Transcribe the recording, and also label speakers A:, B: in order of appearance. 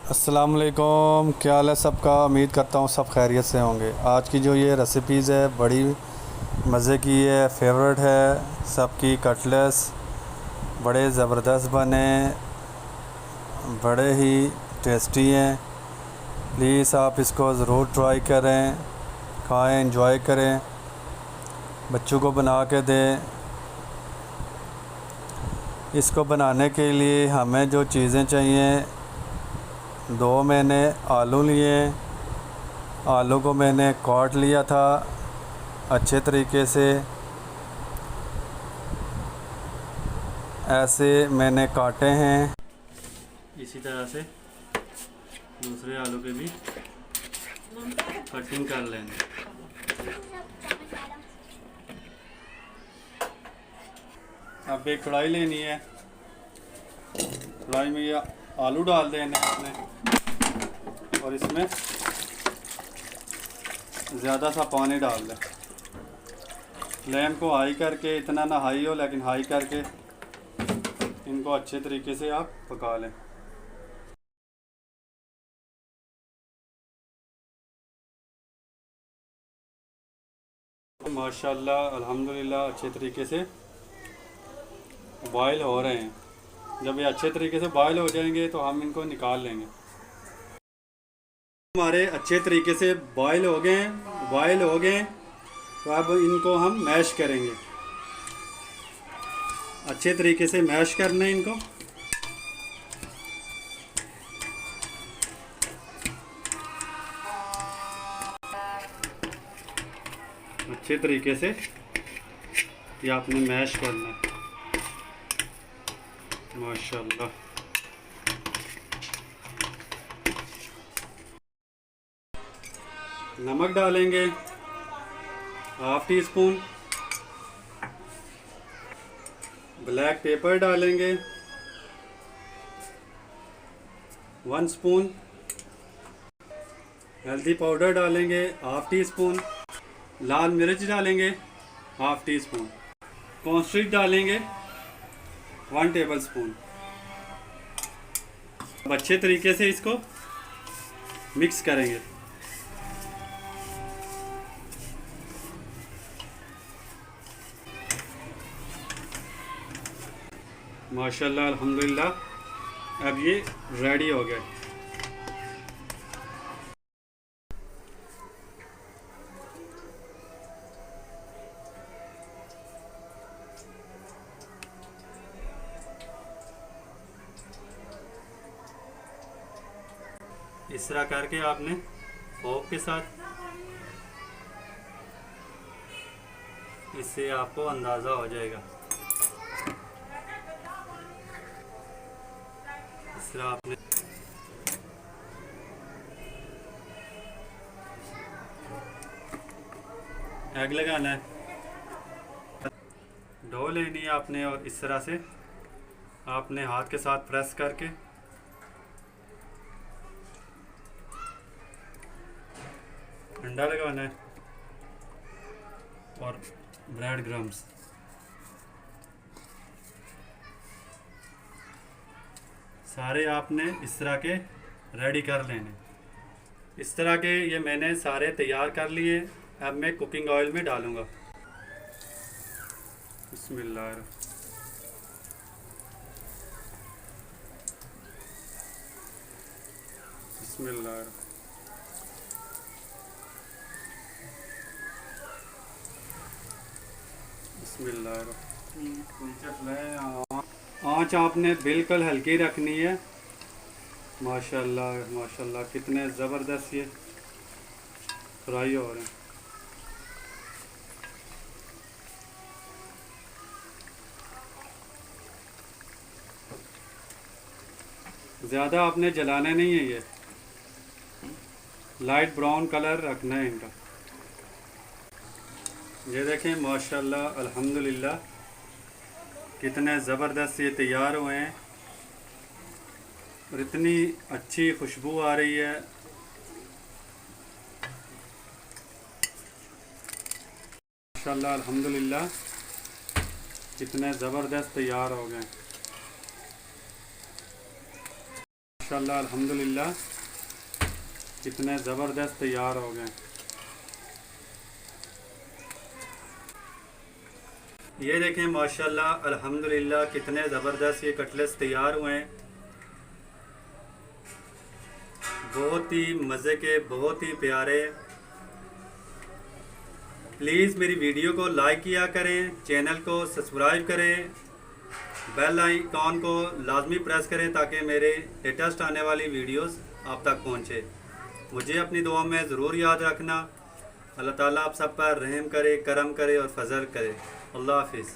A: अस्सलामुअलैकुम, क्या हाल है सबका। उम्मीद करता हूँ सब खैरियत से होंगे। आज की जो ये रेसिपीज़ है बड़ी मज़े की है, फेवरेट है सबकी। कटलेट्स बड़े ज़बरदस्त बने, बड़े ही टेस्टी हैं। प्लीज़ आप इसको ज़रूर ट्राई करें, खाएं, एंजॉय करें, बच्चों को बना के दें। इसको बनाने के लिए हमें जो चीज़ें चाहिए, दो मैंने आलू लिए। आलू को मैंने काट लिया था अच्छे तरीके से। ऐसे मैंने काटे हैं। इसी तरह से दूसरे आलू के भी कटिंग कर लेंगे। अब एक कढ़ाई लेनी है। कढ़ाई में ये आलू डाल देने अपने, और इसमें ज़्यादा सा पानी डाल दें। फ्लेम को हाई करके, इतना ना हाई हो लेकिन हाई करके इनको अच्छे तरीके से आप पका लें। माशाल्लाह अल्हम्दुलिल्लाह अच्छे तरीके से बॉयल हो रहे हैं। जब ये अच्छे तरीके से बॉयल हो जाएंगे तो हम इनको निकाल लेंगे। हमारे अच्छे तरीके से बॉयल हो गए हैं, बॉयल हो गए। तो अब इनको हम मैश करेंगे। अच्छे तरीके से मैश करना है इनको। अच्छे तरीके से ये आपने मैश करना है। माशाल्लाह। नमक डालेंगे half tea spoon. Black pepper डालेंगे 1 स्पून। हल्दी पाउडर डालेंगे हाफ टी स्पून। लाल मिर्च डालेंगे हाफ टी स्पून। कॉर्नफ्लेक्स डालेंगे 1 टेबल स्पून। अब अच्छे तरीके से इसको मिक्स करेंगे। माशाल्लाह अल्हम्दुलिल्लाह अब ये रेडी हो गया। इस तरह करके आपने फोक के साथ, इससे आपको अंदाज़ा हो जाएगा। इस तरह आपने एग लगाना है। डो लेनी है आपने, और इस तरह से आपने हाथ के साथ प्रेस करके अंडा लगाना है और ब्रेड क्रम्स। सारे आपने इस तरह के रेडी कर लेने। इस तरह के ये मैंने सारे तैयार कर लिए। अब मैं कुकिंग ऑयल में डालूँगा। बिस्मिल्लाह। बिस्मिल्लाह। बिस्मिल्लाह। आँच आपने बिल्कुल हल्की रखनी है। माशाल्लाह माशाल्लाह कितने ज़बरदस्त ये फ्राई हो रहे हैं। ज़्यादा आपने जलाने नहीं है, ये लाइट ब्राउन कलर रखना है इनका। ये देखें माशाल्लाह अल्हम्दुलिल्लाह कितने ज़बरदस्त ये तैयार हुए हैं, और इतनी अच्छी खुशबू आ रही है। माशाल्लाह अल्हम्दुलिल्लाह कितने ज़बरदस्त तैयार हो गए। माशाल्लाह अल्हम्दुलिल्लाह कितने ज़बरदस्त तैयार हो गए। ये देखें माशाल्लाह अल्हम्दुलिल्लाह कितने ज़बरदस्त ये कटलेट्स तैयार हुए हैं। बहुत ही मज़े के, बहुत ही प्यारे। प्लीज़ मेरी वीडियो को लाइक किया करें, चैनल को सब्सक्राइब करें, बेल आइकॉन को लाजमी प्रेस करें ताकि मेरे लेटेस्ट आने वाली वीडियोस आप तक पहुंचे। मुझे अपनी दुआ में ज़रूर याद रखना। अल्लाह ताला आप सब पर रहम करे, करम करे और फजल करे। अल्लाह हाफिज़।